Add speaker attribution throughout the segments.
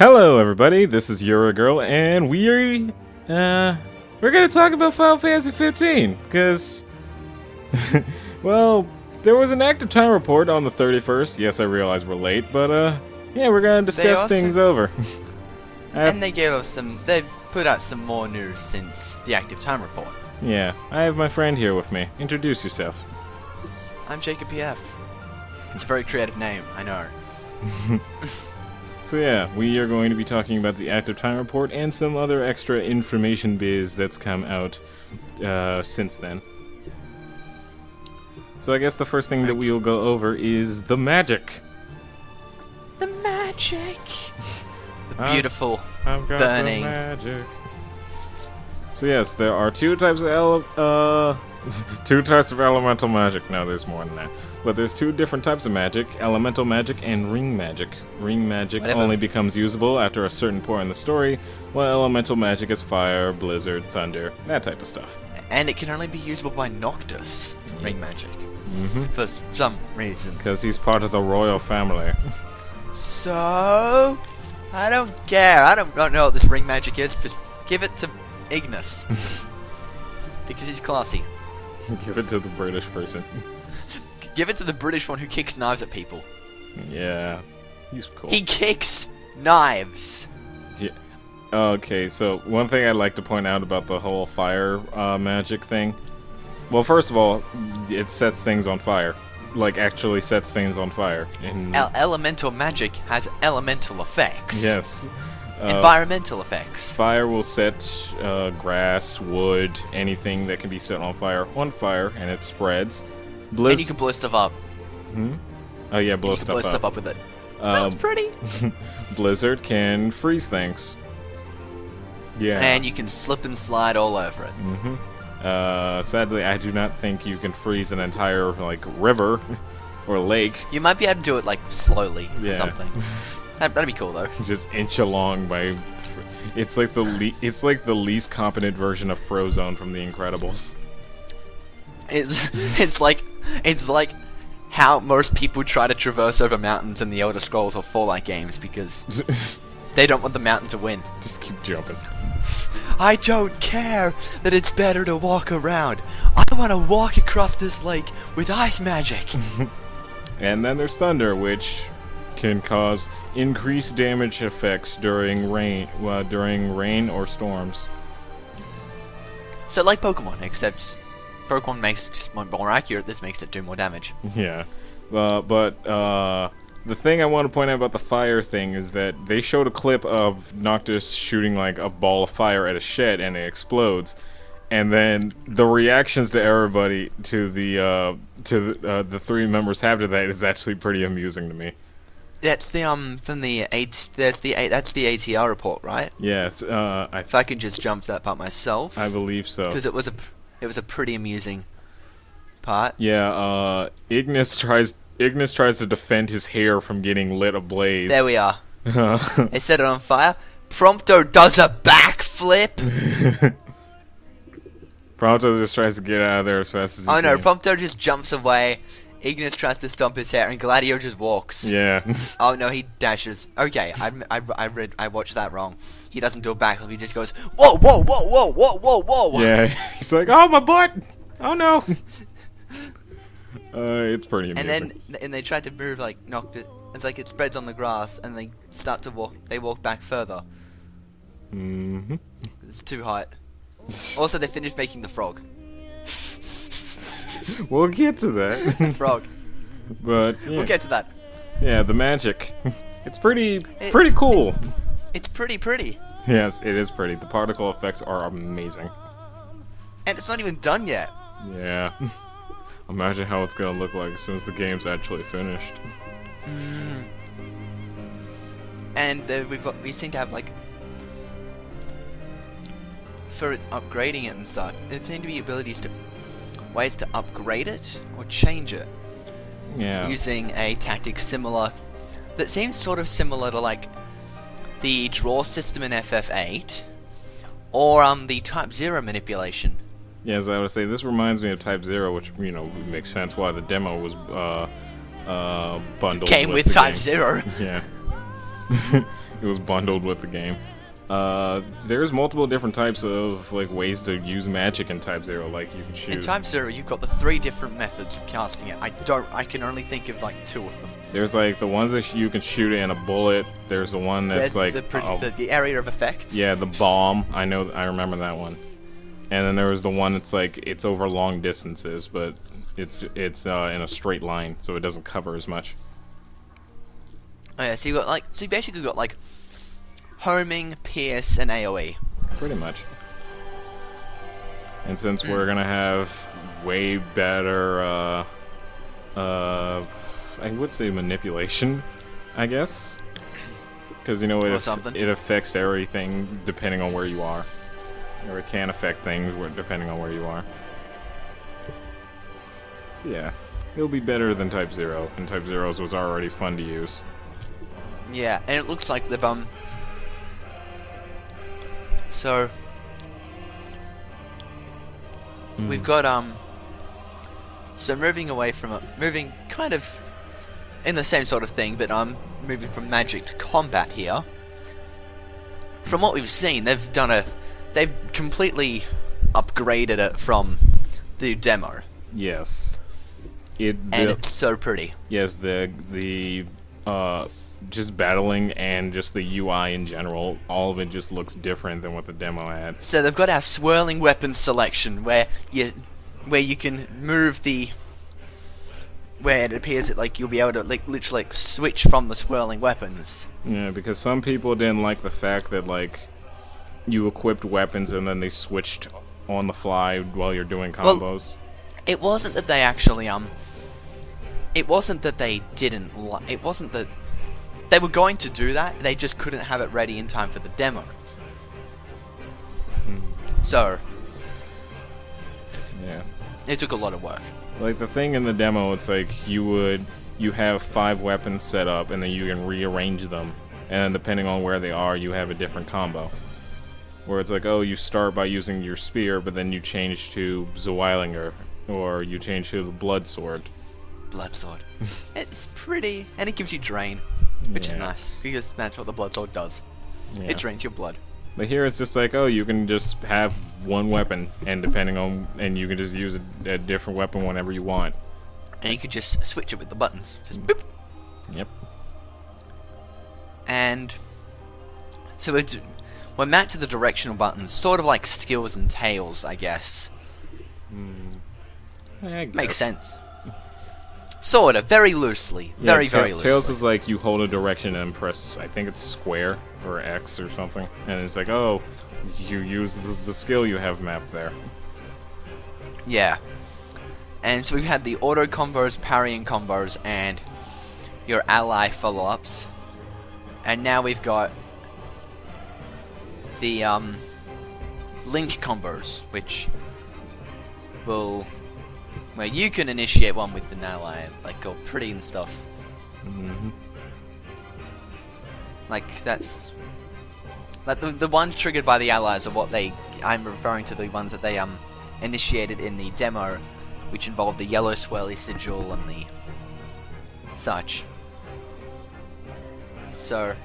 Speaker 1: Hello everybody, this is Yurigurl, and we're gonna talk about Final Fantasy 15, because, well, there was an active time report on the 31st. Yes, I realize we're late, but, yeah, we're gonna discuss things over.
Speaker 2: And they gave us they put out some more news since the active time report.
Speaker 1: Yeah, I have my friend here with me. Introduce yourself.
Speaker 2: I'm JacobPF. It's a very creative name, I know.
Speaker 1: So yeah, we are going to be talking about the active time report and some other extra information biz that's come out since then. So I guess the first thing that we'll go over is the magic.
Speaker 2: The magic! The beautiful,
Speaker 1: I've got
Speaker 2: burning...
Speaker 1: the magic. So yes, there are two types of elemental magic. No, there's more than that. But there's two different types of magic, elemental magic and ring magic. Ring magic only becomes usable after a certain point in the story, while elemental magic is fire, blizzard, thunder, that type of stuff.
Speaker 2: And it can only be usable by Noctis, ring magic. For some reason.
Speaker 1: Because he's part of the royal family.
Speaker 2: So... I don't care. I don't know what this ring magic is. Just give it to Ignis. Because he's classy.
Speaker 1: Give it to the British person.
Speaker 2: Give it to the British one who kicks knives at people.
Speaker 1: Yeah, he's cool.
Speaker 2: He kicks knives.
Speaker 1: Yeah. Okay, so one thing I'd like to point out about the whole fire magic thing. Well, first of all, it sets things on fire. Like, actually sets things on fire.
Speaker 2: Elemental magic has elemental effects.
Speaker 1: Yes.
Speaker 2: Environmental effects.
Speaker 1: Fire will set grass, wood, anything that can be set on fire, and it spreads.
Speaker 2: And you can blow stuff up.
Speaker 1: Oh yeah, blow stuff
Speaker 2: up with it. That's pretty.
Speaker 1: Blizzard can freeze things. Yeah.
Speaker 2: And you can slip and slide all over it.
Speaker 1: Sadly, I do not think you can freeze an entire, like, river or lake.
Speaker 2: You might be able to do it, like, slowly or something. That'd be cool, though.
Speaker 1: Just inch along by... It's like the least competent version of Frozone from The Incredibles.
Speaker 2: It's like how most people try to traverse over mountains in the Elder Scrolls or Fallout games because they don't want the mountain to win.
Speaker 1: Just keep jumping.
Speaker 2: I don't care that it's better to walk around. I want to walk across this lake with ice magic.
Speaker 1: And then there's thunder, which can cause increased damage effects during rain or storms.
Speaker 2: So like Pokemon, except Pokemon makes it more accurate. This makes it do more damage.
Speaker 1: Yeah, but the thing I want to point out about the fire thing is that they showed a clip of Noctis shooting like a ball of fire at a shed and it explodes, and then the reactions to everybody to the three members have to that is actually pretty amusing to me.
Speaker 2: That's the from the that's the ATR report, right?
Speaker 1: Yes.
Speaker 2: If I could just jump to that part myself.
Speaker 1: I believe so.
Speaker 2: Because it was a pretty amusing part.
Speaker 1: Yeah. Ignis tries to defend his hair from getting lit ablaze.
Speaker 2: There we are. They set it on fire. Prompto does a backflip.
Speaker 1: Prompto just tries to get out of there as fast as he can.
Speaker 2: Oh no, Prompto just jumps away. Ignis tries to stomp his hair, and Gladio just walks.
Speaker 1: Yeah.
Speaker 2: Oh no, he dashes. Okay, I watched that wrong. He doesn't do a backflip. He just goes whoa, whoa, whoa, whoa, whoa, whoa, whoa.
Speaker 1: Yeah. He's like, oh my butt. Oh no. It's pretty amazing.
Speaker 2: And they tried to move like Noctis. It's like it spreads on the grass, and they start to walk. They walk back further. It's too hot. Also, they finished making the frog.
Speaker 1: We'll get to that.
Speaker 2: Frog.
Speaker 1: But yeah.
Speaker 2: We'll get to that.
Speaker 1: Yeah, the magic. It's pretty cool.
Speaker 2: It's pretty.
Speaker 1: Yes, it is pretty. The particle effects are amazing.
Speaker 2: And it's not even done yet.
Speaker 1: Yeah. Imagine how it's gonna look like as soon as the game's actually finished.
Speaker 2: And we seem to have like for upgrading it and such. There seem to be ways to upgrade it or change it.
Speaker 1: Yeah.
Speaker 2: Using a tactic that seems sort of similar to like the draw system in FF8 or the Type 0 manipulation.
Speaker 1: Yeah, as I would say, this reminds me of Type 0, which, you know, makes sense why the demo was bundled
Speaker 2: Came with Type 0.
Speaker 1: Yeah. It was bundled with the game. There's multiple different types of like ways to use magic in Type 0. Like you can shoot.
Speaker 2: In Type 0, you've got the 3 different methods of casting it. I can only think of like 2 of them.
Speaker 1: There's like the ones that you can shoot in a bullet. There's the one that's
Speaker 2: There's
Speaker 1: like
Speaker 2: the area of effect.
Speaker 1: yeah, the bomb. I remember that one. And then there was the one that's like it's over long distances, but it's in a straight line, so it doesn't cover as much.
Speaker 2: Oh, yeah, so you basically got like homing, pierce, and AoE.
Speaker 1: Pretty much. And since we're gonna have way better, I would say manipulation, I guess, because you know it affects everything depending on where you are, or it can affect things depending on where you are. So yeah, it'll be better than Type 0, and Type 0's was already fun to use.
Speaker 2: Yeah, and it looks like they've so we've got so moving kind of in the same sort of thing, but moving from magic to combat here. From what we've seen, they've completely upgraded it from the demo.
Speaker 1: Yes.
Speaker 2: And it's so pretty.
Speaker 1: Yes, the just battling and just the UI in general, all of it just looks different than what the demo had.
Speaker 2: So they've got our swirling weapons selection, where you can move where it appears that like you'll be able to like literally like, switch from the swirling weapons.
Speaker 1: Yeah, because some people didn't like the fact that like you equipped weapons and then they switched on the fly while you're doing combos.
Speaker 2: Well, it wasn't that they actually it wasn't that they didn't it wasn't that they were going to do that, they just couldn't have it ready in time for the demo. So
Speaker 1: yeah,
Speaker 2: it took a lot of work.
Speaker 1: Like the thing in the demo, it's like you have 5 weapons set up and then you can rearrange them, and depending on where they are, you have a different combo. Where it's like, oh, you start by using your spear, but then you change to Zweilinger, or you change to the blood sword.
Speaker 2: Blood sword. It's pretty, and it gives you drain, which is nice, because that's what the blood sword does. Yeah. It drains your blood.
Speaker 1: But here it's just like, oh, you can just have one weapon, and and you can just use a different weapon whenever you want.
Speaker 2: And you can just switch it with the buttons. Just boop.
Speaker 1: Yep.
Speaker 2: And so we're mapped to the directional buttons, sort of like skills and tails, I guess.
Speaker 1: I guess.
Speaker 2: Makes sense. Sort of, very loosely.
Speaker 1: Yeah,
Speaker 2: very loosely.
Speaker 1: Tails is like you hold a direction and press, I think it's square or X or something. And it's like, oh, you use the skill you have mapped there.
Speaker 2: Yeah. And so we've had the auto combos, parrying combos, and your ally follow-ups. And now we've got the link combos, which will... where you can initiate one with an ally and like go pretty and stuff. Like that's like the ones triggered by the allies are what I'm referring to the ones that they initiated in the demo, which involved the yellow swirly sigil and the such. So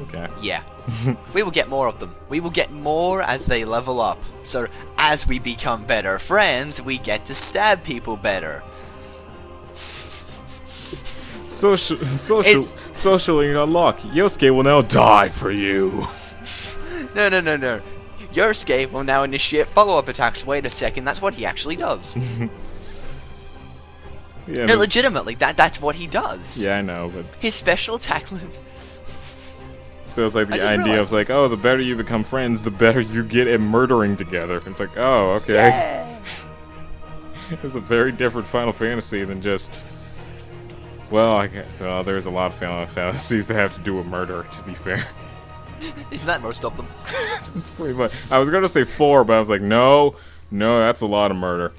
Speaker 1: okay.
Speaker 2: Yeah. We will get more of them. We will get more as they level up. So, as we become better friends, we get to stab people better.
Speaker 1: Socially unlock. Yosuke will now die for you.
Speaker 2: No. Yosuke will now initiate follow-up attacks. Wait a second, that's what he actually does.
Speaker 1: Yeah,
Speaker 2: no, legitimately, that's what he does.
Speaker 1: Yeah, I know, but...
Speaker 2: his special attack...
Speaker 1: So it's like the idea of like, oh, the better you become friends, the better you get at murdering together. It's like, oh, okay.
Speaker 2: Yeah.
Speaker 1: It's a very different Final Fantasy than just... Well, there's a lot of Final Fantasies that have to do with murder, to be fair.
Speaker 2: Isn't that most of them?
Speaker 1: It's pretty much... I was going to say 4, but I was like, no, that's a lot of murder.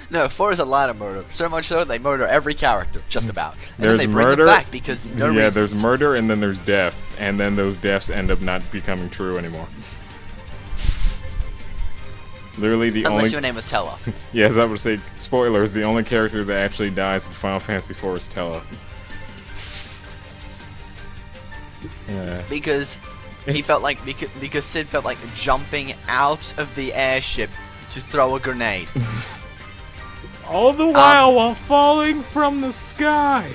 Speaker 2: No, 4 is a lot of murder. So much so, they murder every character, just about. And
Speaker 1: there's
Speaker 2: then they bring
Speaker 1: murder,
Speaker 2: them back because no reasons.
Speaker 1: There's murder, and then there's death. And then those deaths end up not becoming true anymore. Literally the
Speaker 2: Unless
Speaker 1: only...
Speaker 2: your name was Tella.
Speaker 1: Yes, I would say, spoilers, the only character that actually dies in Final Fantasy IV is Tella.
Speaker 2: because he felt like because Sid felt like jumping out of the airship to throw a grenade.
Speaker 1: All the while falling from the sky.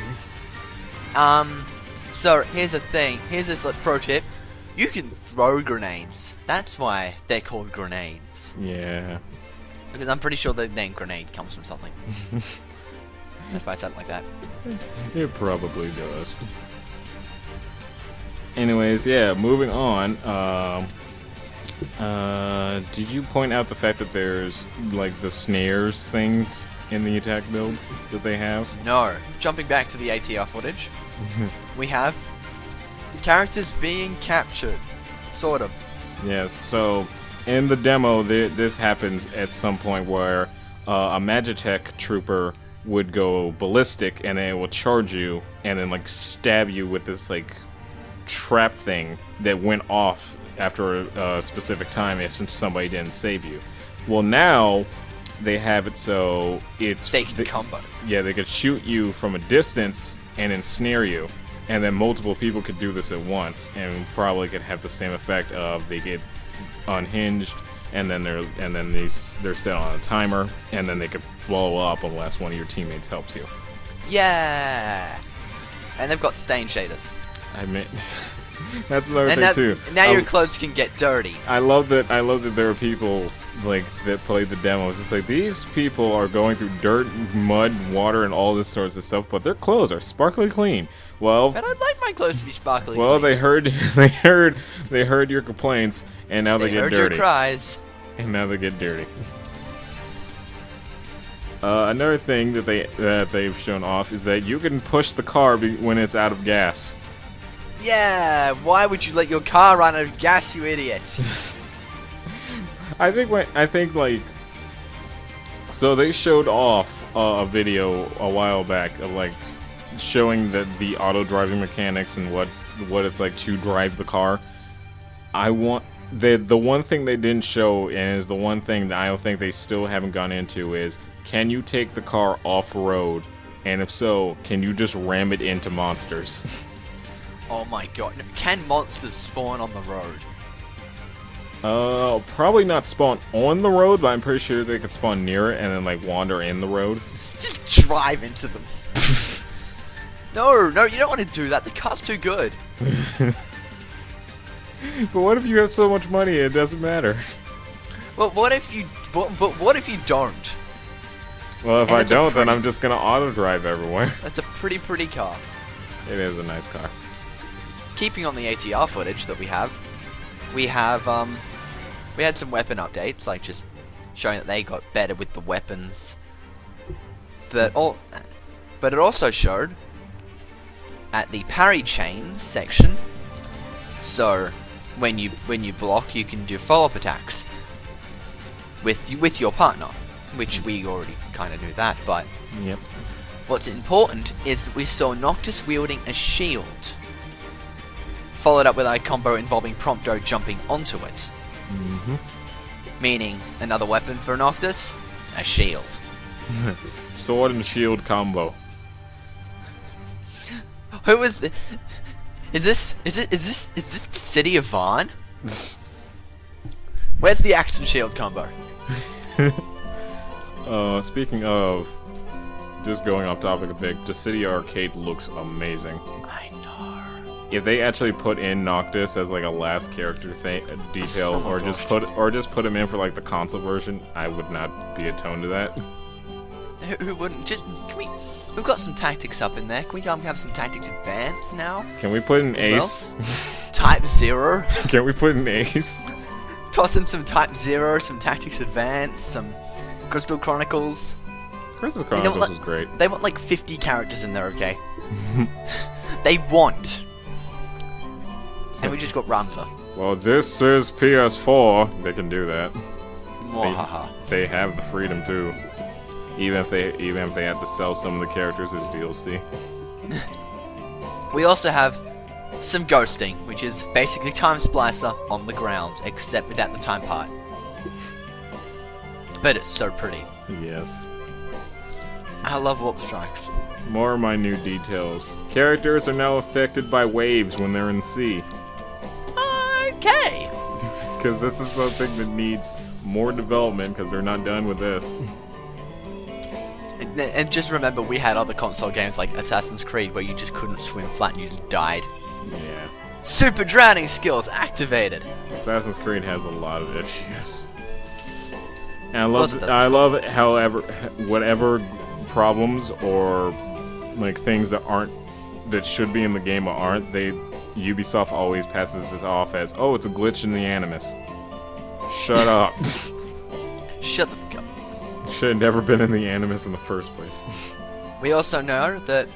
Speaker 2: So here's a thing. Here's this pro tip. You can throw grenades. That's why they're called grenades.
Speaker 1: Yeah.
Speaker 2: Because I'm pretty sure the name grenade comes from something. That's why I said it like that.
Speaker 1: It probably does. Anyways, yeah, moving on. Did you point out the fact that there's, like, the snares things in the attack build that they have?
Speaker 2: No. Jumping back to the ATR footage, we have characters being captured. Sort of.
Speaker 1: Yes, so in the demo, this happens at some point where a Magitek trooper would go ballistic and it will charge you and then, like, stab you with this, like, trap thing that went off after a specific time if somebody didn't save you. Well, now they have it so it's
Speaker 2: they can combo.
Speaker 1: Yeah, they could shoot you from a distance and ensnare you, and then multiple people could do this at once, and probably could have the same effect of they get unhinged, and then they're set on a timer, and then they could blow up unless one of your teammates helps you.
Speaker 2: Yeah, and they've got stain shaders.
Speaker 1: I meant that's another thing too.
Speaker 2: Now your clothes can get dirty.
Speaker 1: I love that there are people like that played the demos. It's like these people are going through dirt, mud, water, and all this sorts of stuff, but their clothes are sparkly clean. Well,
Speaker 2: and I'd like my clothes to be sparkly.
Speaker 1: Well,
Speaker 2: clean.
Speaker 1: they heard your complaints, and now they get dirty.
Speaker 2: They heard your cries,
Speaker 1: and now they get dirty. Another thing that they've shown off is that you can push the car when it's out of gas.
Speaker 2: Yeah, why would you let your car run out of gas, you idiot?
Speaker 1: I think like, so they showed off a video a while back of like showing the auto driving mechanics and what it's like to drive the car. The one thing they didn't show, and is the one thing that I don't think they still haven't gone into, is can you take the car off road, and if so, can you just ram it into monsters?
Speaker 2: Oh my god, can monsters spawn on the road?
Speaker 1: Probably not spawn on the road, but I'm pretty sure they could spawn near it and then like wander in the road.
Speaker 2: Just drive into them. No, you don't want to do that. The car's too good.
Speaker 1: But what if you have so much money it doesn't matter?
Speaker 2: Well, what if you don't?
Speaker 1: Well, if I don't, then I'm just gonna auto drive everywhere.
Speaker 2: That's a pretty car.
Speaker 1: It is a nice car.
Speaker 2: Keeping on the ATR footage that we had some weapon updates, like just showing that they got better with the weapons. But it also showed at the parry chains section. So when you block, you can do follow-up attacks with your partner, which we already kind of knew that. But
Speaker 1: yep.
Speaker 2: What's important is that we saw Noctis wielding a shield, followed up with a combo involving Prompto jumping onto it.
Speaker 1: Mm-hmm. Meaning,
Speaker 2: another weapon for Noctis, a shield.
Speaker 1: Sword and shield combo.
Speaker 2: Who is this? Is this the city of Vaughn? Where's the axe and shield combo?
Speaker 1: Speaking of, just going off topic a bit, Dissidia Arcade looks amazing.
Speaker 2: I know.
Speaker 1: If they actually put in Noctis as like a last character detail, or just put him in for like the console version, I would not be attuned to that.
Speaker 2: Who wouldn't? We've got some tactics up in there. Can we have some tactics advance now?
Speaker 1: Can we put an ace?
Speaker 2: Well? Type 0.
Speaker 1: Can we put an ace?
Speaker 2: Toss in some Type 0, some tactics advance, some Crystal Chronicles.
Speaker 1: Crystal Chronicles is great.
Speaker 2: They want like 50 characters in there, okay? They want. And we just got Ramza.
Speaker 1: Well, this is PS4. They can do that.
Speaker 2: Mwahaha.
Speaker 1: They have the freedom too. Even if they have to sell some of the characters as DLC.
Speaker 2: We also have some ghosting, which is basically Time Splicer on the ground, except without the time part. But it's so pretty.
Speaker 1: Yes.
Speaker 2: I love warp strikes.
Speaker 1: More minute details. Characters are now affected by waves when they're in sea.
Speaker 2: Okay.
Speaker 1: Because this is something that needs more development because they're not done with this.
Speaker 2: And just remember, we had other console games like Assassin's Creed where you just couldn't swim flat and you just died.
Speaker 1: Yeah.
Speaker 2: Super drowning skills activated.
Speaker 1: Assassin's Creed has a lot of issues. And I love it, however, whatever problems or like things that should be in the game aren't, Ubisoft always passes it off as, oh, it's a glitch in the Animus. Shut up.
Speaker 2: Shut the fuck up.
Speaker 1: Should have never been in the Animus in the first place.
Speaker 2: We also know that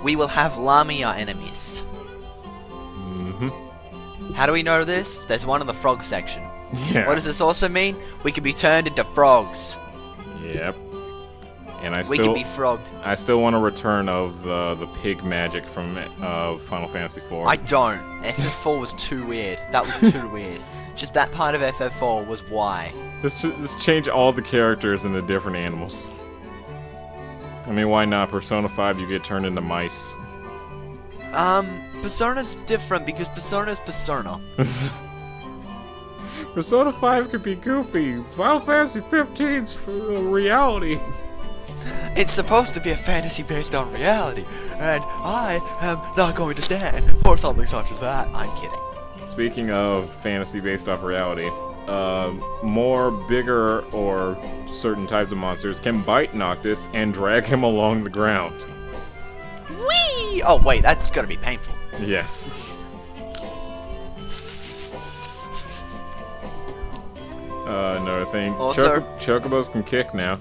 Speaker 2: we will have Lamia enemies. How do we know this? There's one in the frog section.
Speaker 1: Yeah.
Speaker 2: What does this also mean? We can be turned into frogs.
Speaker 1: Yep. And
Speaker 2: we can be frogged.
Speaker 1: I still want a return of the pig magic from Final Fantasy IV.
Speaker 2: I don't. FF4 was too weird. That was too weird. Just that part of FF4 was why.
Speaker 1: Let's change all the characters into different animals. I mean, why not? Persona 5, you get turned into mice.
Speaker 2: Persona's different because Persona's Persona.
Speaker 1: Persona 5 could be goofy. Final Fantasy 15's reality.
Speaker 2: It's supposed to be a fantasy based on reality, and I am not going to stand for something such as that. I'm kidding.
Speaker 1: Speaking of fantasy based off reality, more bigger or certain types of monsters can bite Noctis and drag him along the ground.
Speaker 2: Whee! Oh wait, that's gonna be painful.
Speaker 1: Yes. Another thing.
Speaker 2: Also,
Speaker 1: Chocobos can kick now.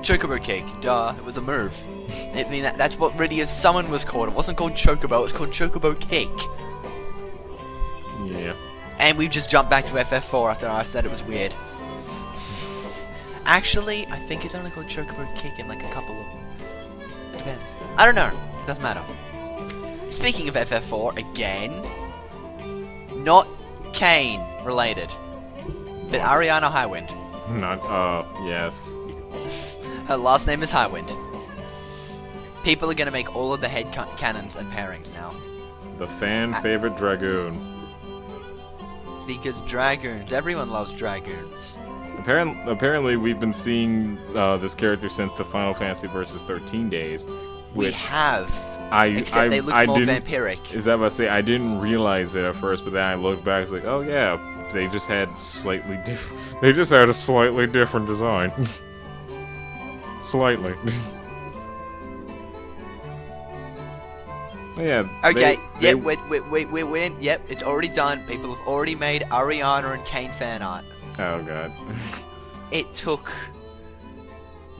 Speaker 2: Chocobo Kick, duh, it was a move. I mean, that's what Rydia's summon was called. It wasn't called Chocobo, it was called Chocobo Kick.
Speaker 1: Yeah.
Speaker 2: And we just jumped back to FF4 after I said it was weird. Actually, I think it's only called Chocobo Kick in like a couple of... It depends. I don't know. Doesn't matter. Speaking of FF4, again, not Kane related, but Aranea Highwind.
Speaker 1: Yes.
Speaker 2: Her last name is Highwind. People are gonna make all of the head cannons and pairings now.
Speaker 1: The fan favorite Dragoon.
Speaker 2: Because Dragoons, everyone loves Dragoons.
Speaker 1: Apparently, we've been seeing this character since the Final Fantasy Versus 13 days.
Speaker 2: We have.
Speaker 1: Except
Speaker 2: they look more vampiric.
Speaker 1: Is that what I say? I didn't realize it at first, but then I looked back. It's like, oh yeah, they just had slightly different. They just had a slightly different design. Slightly. Yeah.
Speaker 2: Okay. We're in. Yep, it's already done. People have already made Ariana and Kane fan art.
Speaker 1: Oh god.
Speaker 2: It took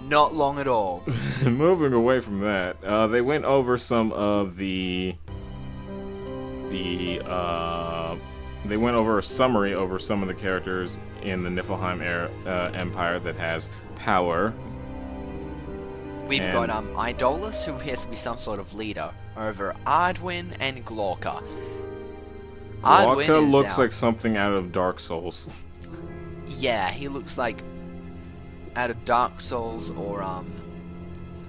Speaker 2: not long at all.
Speaker 1: Moving away from that, they went over some of they went over a summary over some of the characters in the Niflheim Empire that has power.
Speaker 2: We've got Idolus, who has to be some sort of leader, over Ardwin and Glauca.
Speaker 1: Glauca looks like something out of Dark Souls.
Speaker 2: Yeah, he looks like out of Dark Souls or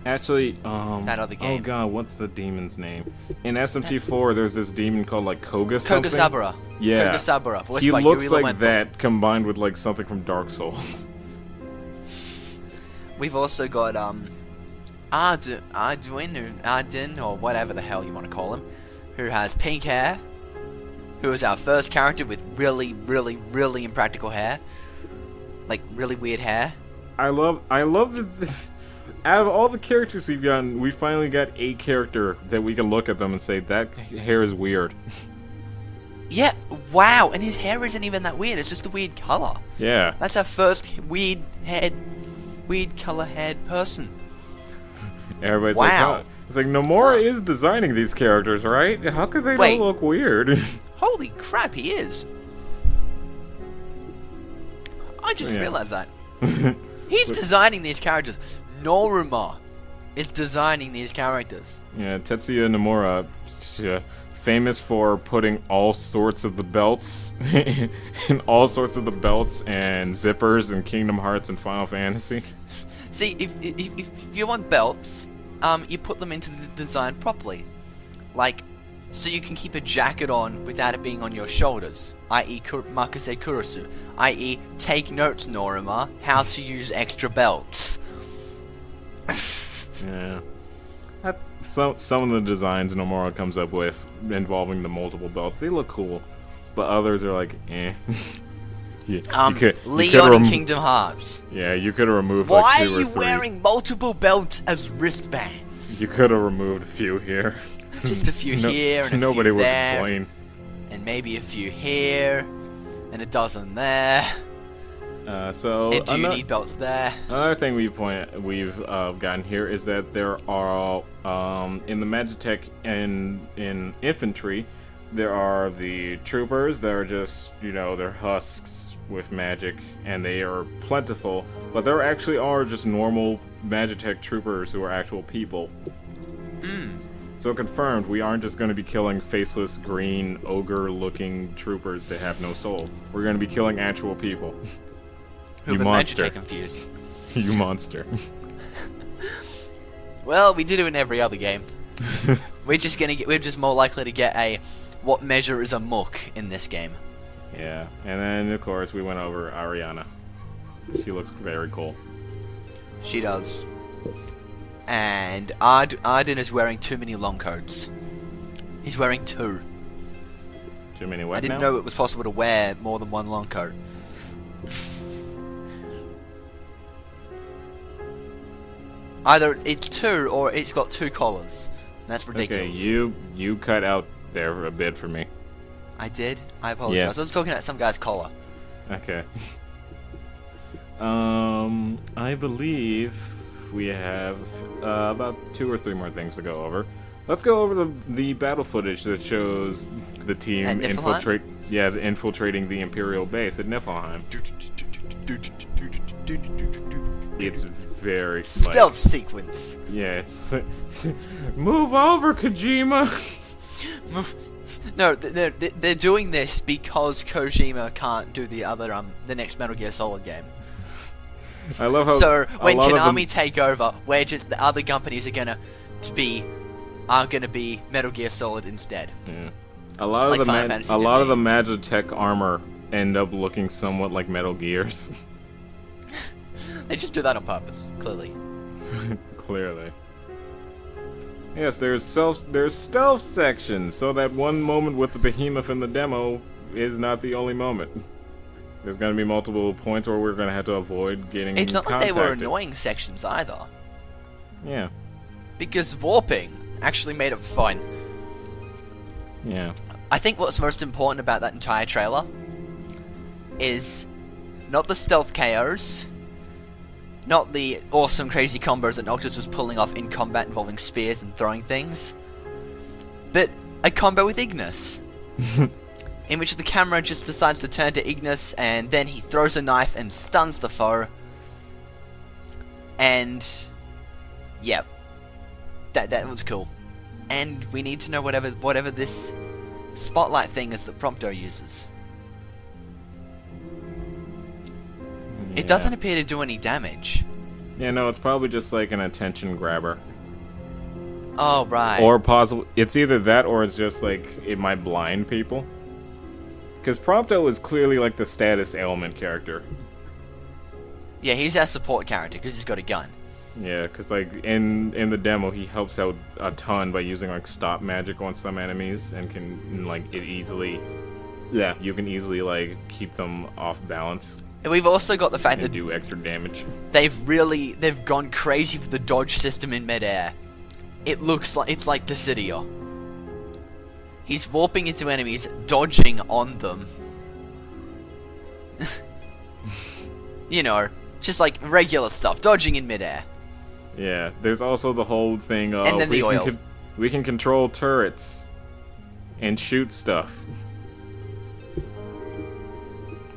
Speaker 1: Actually,
Speaker 2: that other game.
Speaker 1: Oh god, what's the demon's name? In SMT4, there's this demon called like Koga something.
Speaker 2: Koga-Sabura.
Speaker 1: Yeah.
Speaker 2: Koga-Sabura, voiced
Speaker 1: He
Speaker 2: by
Speaker 1: looks
Speaker 2: Yuri
Speaker 1: like
Speaker 2: Lowenthal.
Speaker 1: that combined with like something from Dark Souls.
Speaker 2: We've also got Arden, or whatever the hell you want to call him, who has pink hair, who is our first character with really, really, really impractical hair. Like, really weird hair.
Speaker 1: I love that out of all the characters we've gotten, we finally got a character that we can look at them and say, that hair is weird.
Speaker 2: Yeah, wow, and his hair isn't even that weird, it's just a weird color.
Speaker 1: Yeah.
Speaker 2: That's our first weird color haired person.
Speaker 1: Everybody's
Speaker 2: Wow.
Speaker 1: like, oh. It's like, Nomura is designing these characters, right? How could they
Speaker 2: Wait.
Speaker 1: not look weird?
Speaker 2: Holy crap, he is. I just realized that. He's designing these characters. Noruma is designing these characters.
Speaker 1: Yeah, Tetsuya Nomura, famous for putting all sorts of the belts and all sorts of the belts and zippers in Kingdom Hearts and Final Fantasy.
Speaker 2: See, if you want belts, you put them into the design properly. Like, so you can keep a jacket on without it being on your shoulders, i.e. Makase Kurusu, i.e. take notes, Norima, how to use extra belts.
Speaker 1: Yeah. Some of the designs Nomura comes up with involving the multiple belts, they look cool, but others are like, eh.
Speaker 2: Leon in Kingdom Hearts.
Speaker 1: Yeah, you could have removed
Speaker 2: Why
Speaker 1: like 2 or 3.
Speaker 2: are you wearing multiple belts as wristbands?
Speaker 1: You could have removed a few here.
Speaker 2: Just a few here and a
Speaker 1: nobody
Speaker 2: few
Speaker 1: would
Speaker 2: there,
Speaker 1: complain.
Speaker 2: and maybe a few here, and a dozen there.
Speaker 1: So
Speaker 2: And do you need belts there?
Speaker 1: Another thing we've gotten here is that there are in the Magitek and in Infantry, there are the troopers that are just, you know, they're husks with magic, and they are plentiful. But there actually are just normal Magitek troopers who are actual people. So confirmed, we aren't just going to be killing faceless, green, ogre-looking troopers that have no soul. We're going to be killing actual people.
Speaker 2: Who
Speaker 1: You
Speaker 2: were
Speaker 1: monster.
Speaker 2: Magitek confused.
Speaker 1: You monster.
Speaker 2: Well, we did it in every other game. We're just more likely to get a what measure is a muck in this game.
Speaker 1: Yeah, and then of course we went over Ariana. She looks very cool.
Speaker 2: She does. And Arden is wearing too many long coats. He's wearing 2.
Speaker 1: Too many what
Speaker 2: I didn't
Speaker 1: now?
Speaker 2: know it was possible to wear more than 1 long coat. Either it's 2 or it's got 2 collars. That's ridiculous.
Speaker 1: Okay, you cut out there a bit for me.
Speaker 2: I did? I apologize.
Speaker 1: Yes.
Speaker 2: I was talking about some guy's collar.
Speaker 1: Okay. I believe we have about 2 or 3 more things to go over. Let's go over the battle footage that shows the team
Speaker 2: At Niflheim?
Speaker 1: infiltrating the Imperial base at Niflheim. It's very
Speaker 2: Stealth sequence.
Speaker 1: Yeah, it's move over, Kojima.
Speaker 2: No, they're doing this because Kojima can't do the next Metal Gear Solid game.
Speaker 1: I love how
Speaker 2: So when
Speaker 1: a lot of
Speaker 2: Konami take over, the other companies are gonna be Metal Gear Solid instead.
Speaker 1: Yeah. A lot
Speaker 2: Like
Speaker 1: of
Speaker 2: Final Fantasy
Speaker 1: the
Speaker 2: XV.
Speaker 1: Magitek armor end up looking somewhat like Metal Gears.
Speaker 2: They just do that on purpose, clearly.
Speaker 1: Clearly. Yes, there's stealth sections, so that one moment with the behemoth in the demo is not the only moment. There's gonna be multiple points where we're gonna have to avoid getting
Speaker 2: It's not like they were
Speaker 1: contacted.
Speaker 2: annoying sections either,
Speaker 1: Yeah.
Speaker 2: because warping actually made it fun.
Speaker 1: Yeah.
Speaker 2: I think what's most important about that entire trailer is not the stealth KOs, not the awesome crazy combos that Noctis was pulling off in combat involving spears and throwing things, but a combo with Ignis, in which the camera just decides to turn to Ignis and then he throws a knife and stuns the foe. And yeah, that was cool. And we need to know whatever this spotlight thing is that Prompto uses. It doesn't appear to do any damage.
Speaker 1: Yeah, no, it's probably just like an attention grabber.
Speaker 2: Oh, right.
Speaker 1: Or possible, it's either that or it's just like it might blind people. Because Prompto is clearly like the status ailment character.
Speaker 2: Yeah, he's our support character because he's got a gun.
Speaker 1: Yeah, because like in the demo he helps out a ton by using like stop magic on some enemies and can like you can easily like keep them off balance
Speaker 2: And we've also got the fact
Speaker 1: and
Speaker 2: that
Speaker 1: do extra damage.
Speaker 2: they've gone crazy with the dodge system in midair. It looks like it's like Dissidia. He's warping into enemies, dodging on them. You know, just like regular stuff, dodging in midair.
Speaker 1: Yeah, there's also the whole thing of
Speaker 2: And then the oil.
Speaker 1: We can control turrets and shoot stuff.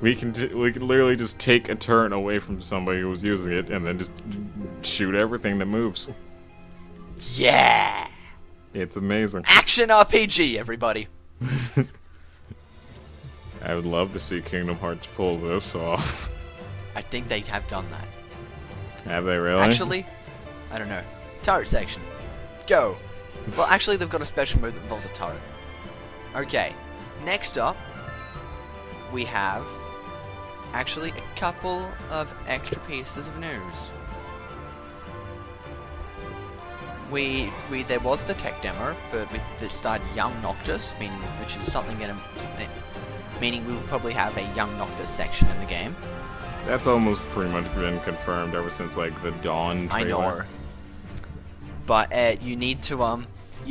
Speaker 1: We can literally just take a turret away from somebody who's using it and then just shoot everything that moves.
Speaker 2: Yeah!
Speaker 1: It's amazing.
Speaker 2: Action RPG, everybody.
Speaker 1: I would love to see Kingdom Hearts pull this off.
Speaker 2: I think they have done that.
Speaker 1: Have they really?
Speaker 2: Actually, I don't know. Turret section. Go. Well, actually, they've got a special move that involves a turret. Okay. Next up, we have actually a couple of extra pieces of news. There was the tech demo, but we started young Noctis, which is something meaning we will probably have a young Noctis section in the game.
Speaker 1: That's almost pretty much been confirmed ever since like the Dawn trailer.
Speaker 2: I know. But you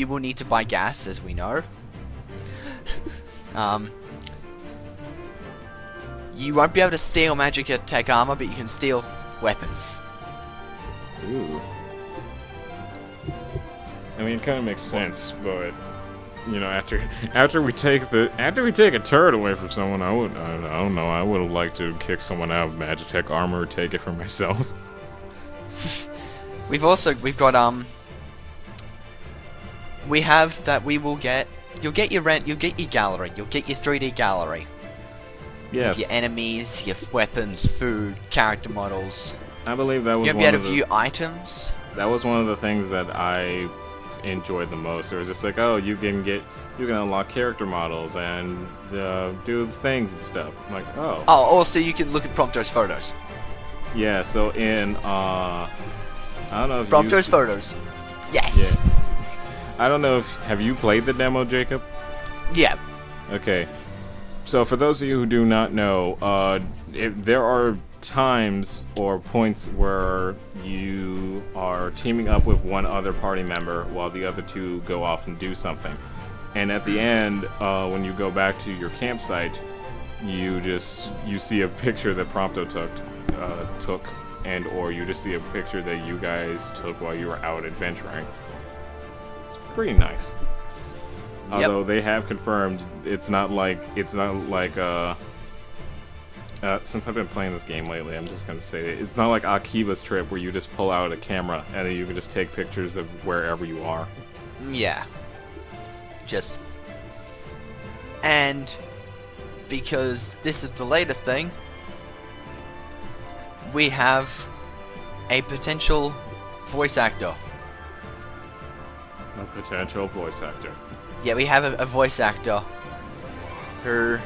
Speaker 2: will need to buy gas, as we know. You won't be able to steal Magitek armor, but you can steal weapons.
Speaker 1: Ooh. I mean, it kind of makes sense, but you know, after we take a turret away from someone, I don't know, I would have liked to kick someone out of Magitek armor or take it for myself.
Speaker 2: We have that you'll get your gallery, you'll get your 3D gallery.
Speaker 1: Yes.
Speaker 2: With your enemies, your weapons, food, character models.
Speaker 1: I believe that was
Speaker 2: you'll be able to view items.
Speaker 1: That was one of the things that I enjoyed the most. It was just like, oh, you can unlock character models and do things and stuff. I'm like, oh.
Speaker 2: Oh, also you can look at Prompto's photos.
Speaker 1: Yeah, so in I don't know if
Speaker 2: Prompto's photos. Yes.
Speaker 1: Yeah. I don't know if have you played the demo, Jacob?
Speaker 2: Yeah.
Speaker 1: Okay. So for those of you who do not know, there are times or points where you are teaming up with one other party member while the other two go off and do something. And at the end, when you go back to your campsite, you see a picture that Prompto took, and or you just see a picture that you guys took while you were out adventuring. It's pretty nice. Although they have confirmed it's not like since I've been playing this game lately, I'm just gonna say it's not like Akiba's Trip where you just pull out a camera and then you can just take pictures of wherever you are.
Speaker 2: Yeah. And because this is the latest thing, we have a potential voice actor.
Speaker 1: A potential voice actor.
Speaker 2: Yeah, we have a voice actor who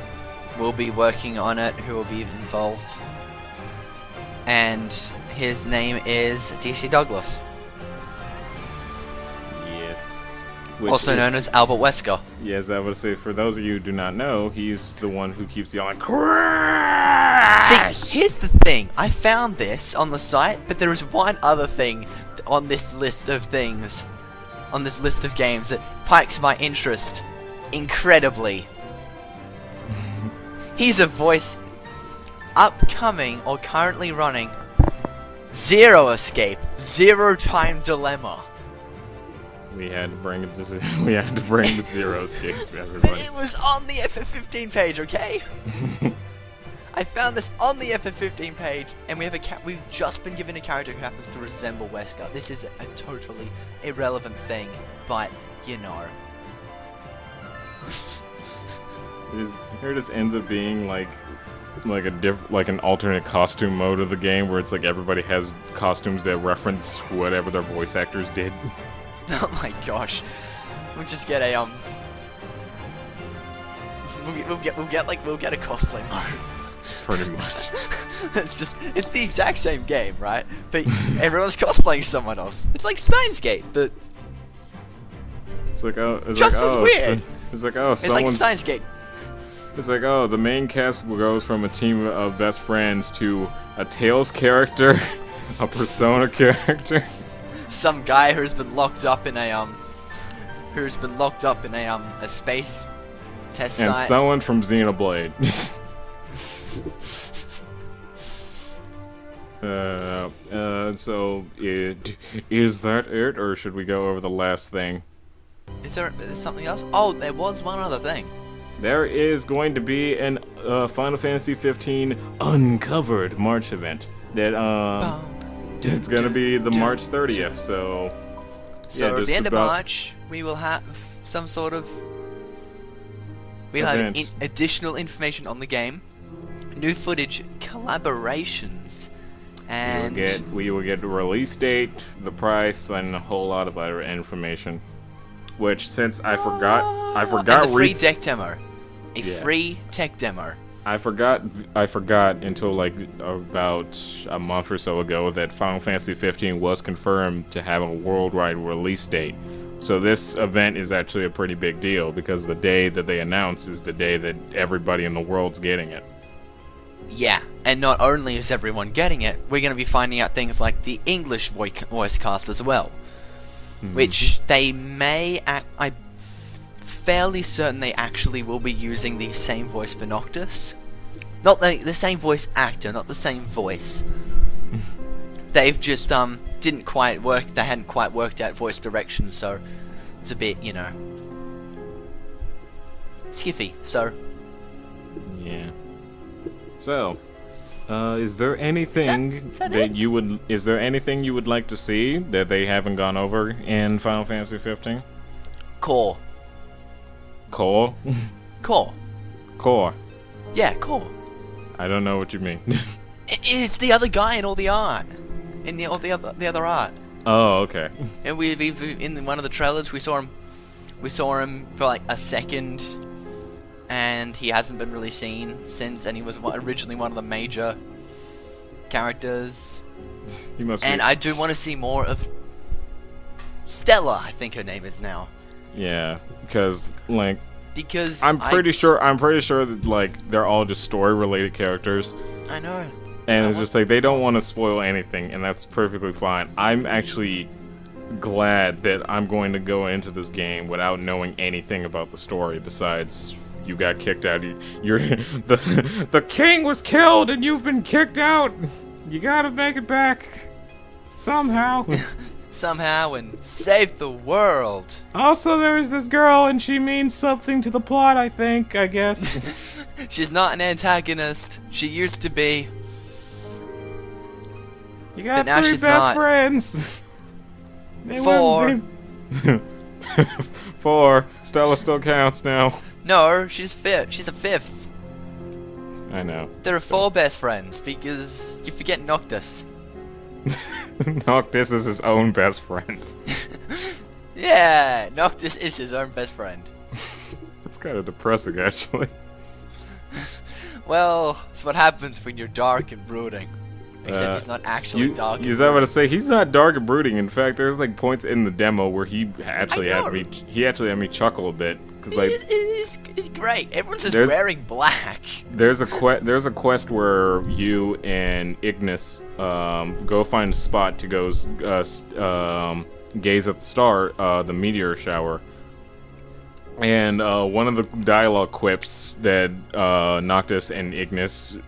Speaker 2: will be working on it, who will be involved. And his name is DC Douglas.
Speaker 1: Yes.
Speaker 2: Also known as Albert Wesker.
Speaker 1: Yes, I would say, for those of you who do not know, he's the one who keeps yelling, "Crash!"
Speaker 2: See, here's the thing. I found this on the site, but there is one other thing on this list of things, on this list of games, that piques my interest incredibly. He's a voice upcoming or currently running Zero Escape, Zero Time Dilemma.
Speaker 1: We had to bring the Zero Escape to everybody.
Speaker 2: It was on the FF15 page, okay? I found this on the FF15 page, and we've just been given a character who happens to resemble Wesker. This is a totally irrelevant thing, but you know.
Speaker 1: It just ends up being like an alternate costume mode of the game where it's like everybody has costumes that reference whatever their voice actors did.
Speaker 2: Oh my gosh. We'll just get a we'll get a cosplay mode.
Speaker 1: Pretty much.
Speaker 2: it's the exact same game, right? But everyone's cosplaying someone else. It's like Steins Gate, but
Speaker 1: it's like
Speaker 2: as weird.
Speaker 1: It's like
Speaker 2: Steins Gate.
Speaker 1: It's like, oh, the main cast goes from a team of best friends to a Tails character, a Persona character.
Speaker 2: Some guy who's been locked up in a space test site.
Speaker 1: And someone from Xenoblade. So is that it, or should we go over the last thing?
Speaker 2: Is there something else? Oh, there was one other thing.
Speaker 1: There is going to be an Final Fantasy 15 Uncovered March event that it's going to be the March 30th. So
Speaker 2: at the end of March, we will have some sort of additional information on the game, new footage, collaborations, And
Speaker 1: we will get the release date, the price, and a whole lot of other information. Which, since I forgot
Speaker 2: and the free deck demo. Free tech demo.
Speaker 1: I forgot until like about a month or so ago that Final Fantasy 15 was confirmed to have a worldwide release date. So this event is actually a pretty big deal because the day that they announce is the day that everybody in the world's getting it.
Speaker 2: Yeah, and not only is everyone getting it, we're going to be finding out things like the English voice cast as well. Which they may... I'm fairly certain they actually will be using the same voice for Noctis. Not the same voice actor, not the same voice. They've just, didn't quite work... They hadn't quite worked out voice direction, so... It's a bit, you know... skiffy, so...
Speaker 1: Yeah. So, is there anything is there anything you would like to see that they haven't gone over in Final Fantasy 15?
Speaker 2: Core.
Speaker 1: Core?
Speaker 2: Core.
Speaker 1: Core.
Speaker 2: Yeah, core.
Speaker 1: I don't know what you mean.
Speaker 2: It's the other guy in all the art. In the other art.
Speaker 1: Oh, okay.
Speaker 2: And we've in one of the trailers we saw him for like a second. And he hasn't been really seen since, and he was originally one of the major characters.
Speaker 1: He must
Speaker 2: and I do want to see more of Stella, I think her name is now.
Speaker 1: Yeah, because
Speaker 2: because
Speaker 1: I'm pretty sure that like they're all just story-related characters.
Speaker 2: I know.
Speaker 1: And it's just like they don't want to spoil anything, and that's perfectly fine. I'm actually glad that I'm going to go into this game without knowing anything about the story besides you got kicked out. The king was killed and you've been kicked out. You gotta make it back somehow.
Speaker 2: Somehow and save the world.
Speaker 1: Also, there is this girl and she means something to the plot, I guess.
Speaker 2: She's not an antagonist. She used to be.
Speaker 1: You got three best friends.
Speaker 2: Four.
Speaker 1: 4. Stella still counts now.
Speaker 2: No, she's fifth. She's a fifth.
Speaker 1: I know.
Speaker 2: There are 4 best friends because you forget Noctis.
Speaker 1: Noctis is his own best friend.
Speaker 2: Yeah, Noctis is his own best friend.
Speaker 1: That's kind of depressing, actually.
Speaker 2: Well, it's what happens when you're dark and brooding. Except he's not actually dark and brooding.
Speaker 1: I was about to say, he's not dark and brooding. In fact, there's like points in the demo where he actually had me chuckle a bit. Cause like,
Speaker 2: it's great. Everyone's just wearing black.
Speaker 1: There's a quest where you and Ignis go find a spot to go gaze at the star, the meteor shower. And one of the dialogue quips that Noctis and Ignis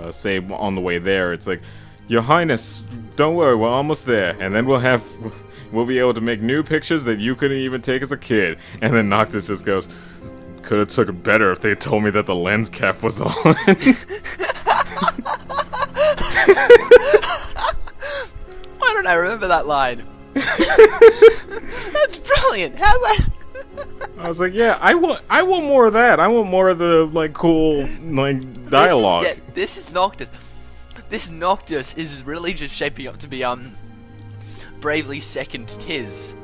Speaker 1: say on the way there, it's like, "Your Highness, don't worry, we're almost there, and then we'll be able to make new pictures that you couldn't even take as a kid." And then Noctis just goes, "Could have took it better if they told me that the lens cap was on."
Speaker 2: Why don't I remember that line? That's brilliant. How do
Speaker 1: I was like, yeah, I want more of that. I want more of the like cool like dialogue.
Speaker 2: This is Noctis. This Noctis is really just shaping up to be Bravely second Tiz.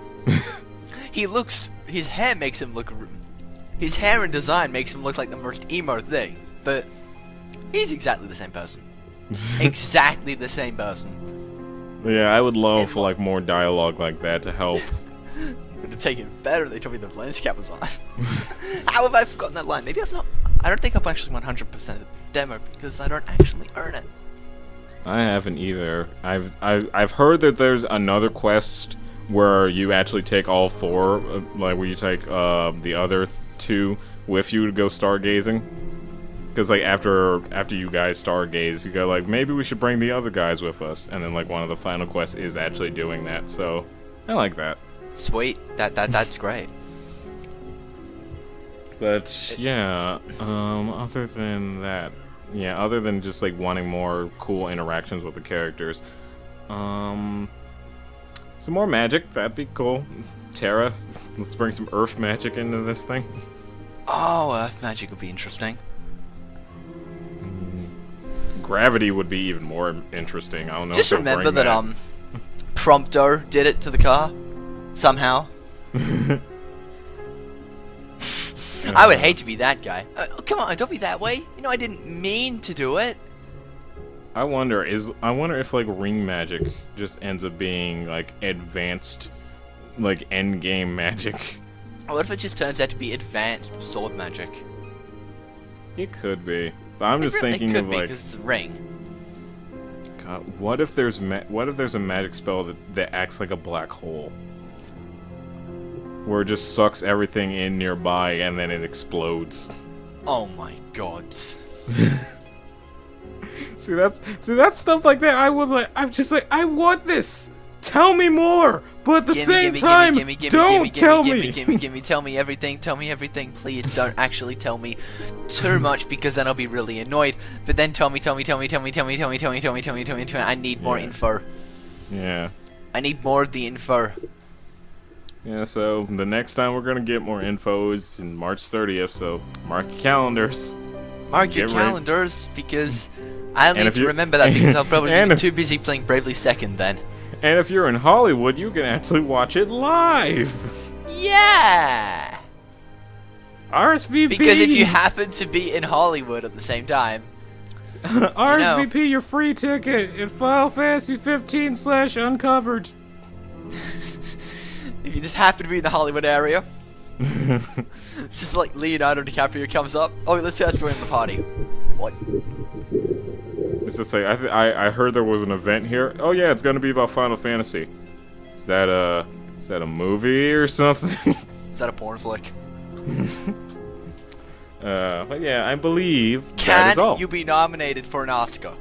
Speaker 2: His hair makes him look. His hair and design makes him look like the most emo thing, but he's exactly the same person. Exactly the same person.
Speaker 1: Yeah, I would love for like more dialogue like that to help.
Speaker 2: To take it better, they told me the lens cap was on. How have I forgotten that line? Maybe I've not. I don't think I've actually 100% the demo because I don't actually earn it.
Speaker 1: I haven't either. I've heard that there's another quest where you actually take all 4, like where you take the other 2 with you to go stargazing. Because like after you guys stargaze, you go like, maybe we should bring the other guys with us, and then like one of the final quests is actually doing that. So I like that.
Speaker 2: Sweet. That's great.
Speaker 1: But yeah, other than that, other than just like wanting more cool interactions with the characters, some more magic, that'd be cool. Terra, let's bring some earth magic into this thing.
Speaker 2: Oh, earth magic would be interesting.
Speaker 1: Gravity would be even more interesting. I don't know.
Speaker 2: Just
Speaker 1: if they'll
Speaker 2: remember
Speaker 1: bring
Speaker 2: that Prompto did it to the car somehow. I would hate to be that guy. Come on, don't be that way. You know I didn't mean to do it.
Speaker 1: I wonder if like ring magic just ends up being like advanced, like end game magic.
Speaker 2: What if it just turns out to be advanced sword magic?
Speaker 1: It could be, but I'm just thinking of like,
Speaker 2: because it's a ring.
Speaker 1: God, what if there's a magic spell that acts like a black hole, where it just sucks everything in nearby and then it explodes.
Speaker 2: Oh my god.
Speaker 1: See that's stuff like that. I'm just like, I want this. Tell me more, but at the same time, don't tell me.
Speaker 2: Tell me everything. Tell me everything, please. Don't actually tell me too much because then I'll be really annoyed. But then tell me. I need more info.
Speaker 1: Yeah.
Speaker 2: I need more of the info.
Speaker 1: Yeah, so the next time we're gonna get more info is in March 30th, so mark your calendars.
Speaker 2: Mark your calendars, because I'll need to remember that because I'll probably be too busy playing Bravely Second then.
Speaker 1: And if you're in Hollywood, you can actually watch it live!
Speaker 2: Yeah!
Speaker 1: RSVP!
Speaker 2: Because if you happen to be in Hollywood at the same time...
Speaker 1: RSVP your free ticket at Final Fantasy 15/uncovered.
Speaker 2: If you just happen to be in the Hollywood area, it's just like Leonardo DiCaprio comes up. Oh, let's say let's join the party. What?
Speaker 1: It's just like I heard there was an event here. Oh yeah, it's gonna be about Final Fantasy. Is that a movie or something?
Speaker 2: Is that a porn flick?
Speaker 1: But yeah, I believe that is all.
Speaker 2: Can you be nominated for an Oscar?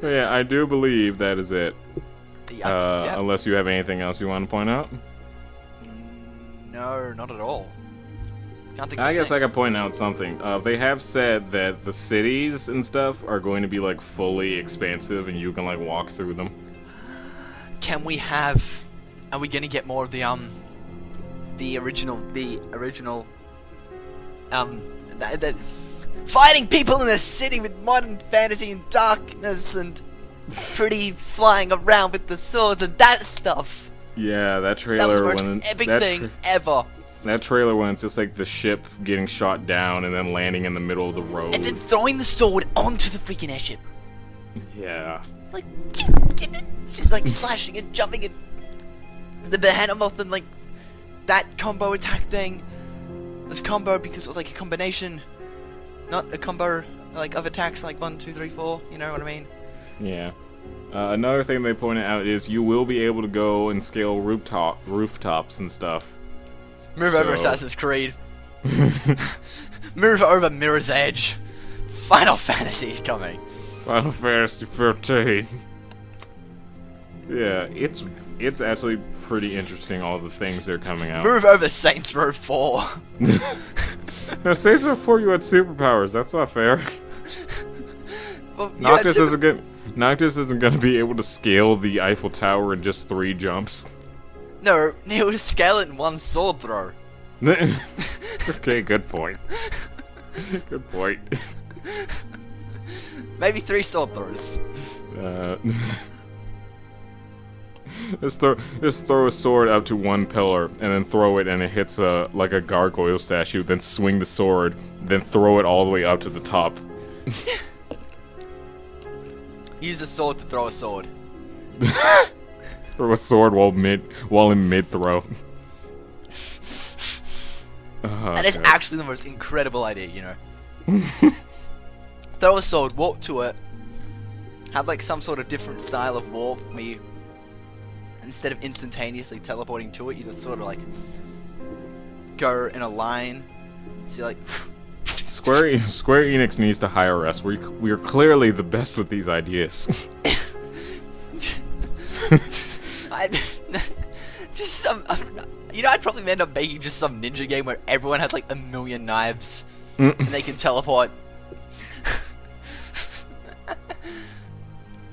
Speaker 1: Yeah, I do believe that is it.
Speaker 2: Yep.
Speaker 1: Unless you have anything else you want to point out?
Speaker 2: No, not at all.
Speaker 1: I guess I could point out something. They have said that the cities and stuff are going to be like fully expansive and you can like walk through them.
Speaker 2: Can we have... Are we gonna get more of the original... fighting people in a city with modern fantasy and darkness and pretty flying around with the swords and that stuff.
Speaker 1: Yeah, that trailer.
Speaker 2: That was the most epic thing ever.
Speaker 1: That trailer when it's just like the ship getting shot down and then landing in the middle of the road.
Speaker 2: And then throwing the sword onto the freaking airship.
Speaker 1: Yeah.
Speaker 2: Like, she's like slashing and jumping and the behemoth and like that combo attack thing. It was combo because it was like a combination. Not a combo like of attacks like 1, 2, 3, 4, you know what I mean?
Speaker 1: Yeah. Another thing they pointed out is you will be able to go and scale rooftops and stuff.
Speaker 2: Move over Assassin's Creed. Move over Mirror's Edge. Final Fantasy's coming.
Speaker 1: Final Fantasy 15. Yeah, it's actually pretty interesting all the things they're coming out.
Speaker 2: Move over Saints Row 4.
Speaker 1: No, Saints Row 4 you had superpowers. That's not fair.
Speaker 2: Well,
Speaker 1: Noctis isn't gonna be able to scale the Eiffel Tower in just 3 jumps.
Speaker 2: No, he would scale it in 1 sword throw.
Speaker 1: Okay, good point. Good point.
Speaker 2: Maybe 3 sword throws.
Speaker 1: Just throw a sword up to 1 pillar, and then throw it, and it hits like a gargoyle statue. Then swing the sword, then throw it all the way up to the top.
Speaker 2: Use a sword to throw a sword.
Speaker 1: Throw a sword while in mid throw.
Speaker 2: That is actually the most incredible idea, you know. Throw a sword, walk to it, have like some sort of different style of warp where you, instead of instantaneously teleporting to it, you just sort of like go in a line. So you're like
Speaker 1: Square Enix needs to hire us. We are clearly the best with these ideas.
Speaker 2: Just some, you know, I'd probably end up making just some ninja game where everyone has like 1,000,000 knives and they can teleport.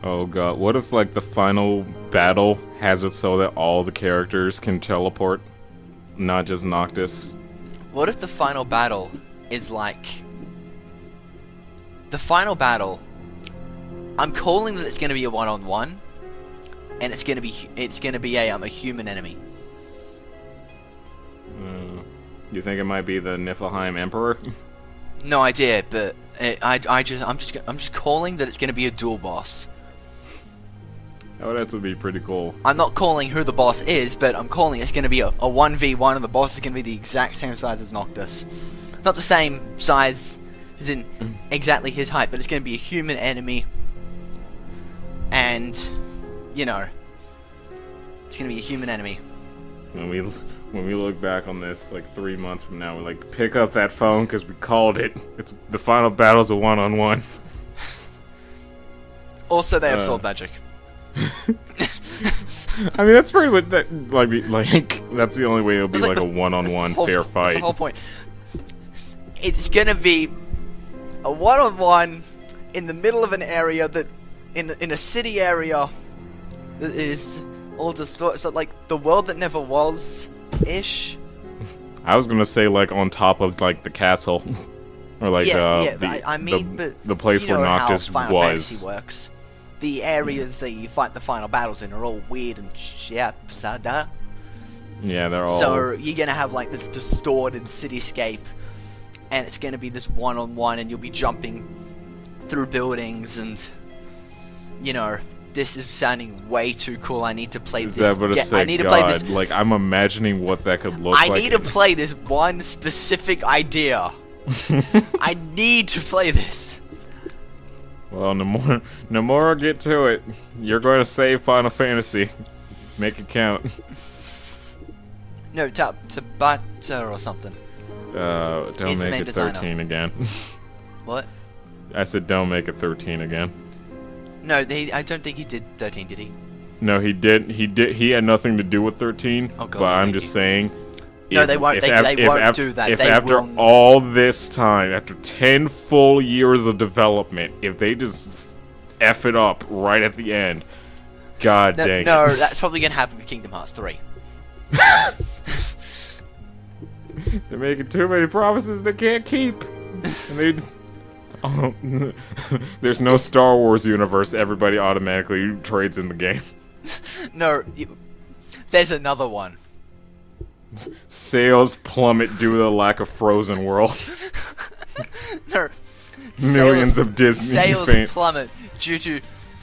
Speaker 1: Oh god, what if like the final battle has it so that all the characters can teleport, not just Noctis?
Speaker 2: What if the final battle is like the final battle, I'm calling that it's going to be a one-on-one, and it's going to be a human enemy.
Speaker 1: You think it might be the Niflheim Emperor?
Speaker 2: No idea, but I'm just calling that it's going to be a dual boss.
Speaker 1: Oh, that would be pretty cool.
Speaker 2: I'm not calling who the boss is, but I'm calling it's going to be a 1v1, and the boss is going to be the exact same size as Noctis. Not the same size as in exactly his height, but it's going to be a human enemy. And, you know, it's going to be a human enemy.
Speaker 1: When we look back on this, like 3 months from now, we're like, pick up that phone because we called it. It's the final battle's a one-on-one.
Speaker 2: Also, they have sword magic.
Speaker 1: I mean, that's pretty much that. Like that's the only way it'll be like a one-on-one fair fight.
Speaker 2: That's the whole point. It's gonna be a one-on-one in the middle of an area that, in a city area that is all distorted. So like the world that never was, ish.
Speaker 1: I was gonna say like on top of like the castle, or like the place where Noctis
Speaker 2: how Final
Speaker 1: was.
Speaker 2: Fantasy works. The areas that you fight the final battles in are all weird and shit.
Speaker 1: Yeah, they're all.
Speaker 2: So you're gonna have like this distorted cityscape, and it's gonna be this one-on-one, and you'll be jumping through buildings, and you know, this is sounding way too cool. I need to play this.
Speaker 1: I need to play this. Like I'm imagining what that could look like.
Speaker 2: I need to play this one specific idea. I need to play this.
Speaker 1: Well, Nomura, get to it. You're going to save Final Fantasy. Make it count.
Speaker 2: No, Tabata or something.
Speaker 1: Don't make it 13 again.
Speaker 2: What?
Speaker 1: I said don't make it 13 again.
Speaker 2: No, I don't think he did 13, did he?
Speaker 1: No, he did. He had nothing to do with 13.
Speaker 2: Oh, God,
Speaker 1: but I'm just saying.
Speaker 2: No, they won't. They won't do that.
Speaker 1: If after all this time, after 10 full years of development, if they just F it up right at the end, God dang it.
Speaker 2: No, that's probably going to happen with Kingdom Hearts 3.
Speaker 1: They're making too many promises they can't keep. And there's no Star Wars universe. Everybody automatically trades in the game.
Speaker 2: No, there's another one.
Speaker 1: Sales plummet due to the lack of Frozen World.
Speaker 2: No,
Speaker 1: Millions of Disney
Speaker 2: sales
Speaker 1: fans.
Speaker 2: plummet due to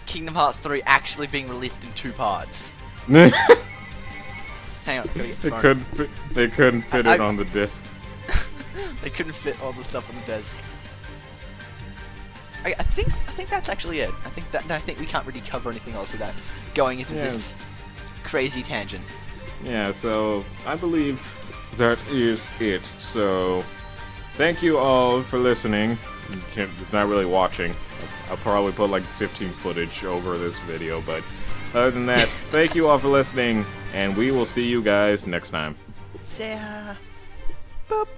Speaker 2: Kingdom Hearts 3 actually being released in 2 parts. Hang on,
Speaker 1: they couldn't fit it on the disc.
Speaker 2: They couldn't fit all the stuff on the disc. I think that's actually it. I think we can't really cover anything else without going into this crazy tangent.
Speaker 1: Yeah, so I believe that is it. So thank you all for listening. It's not really watching. I'll probably put like 15 footage over this video, but other than that, thank you all for listening, and we will see you guys next time.
Speaker 2: See ya. Boop.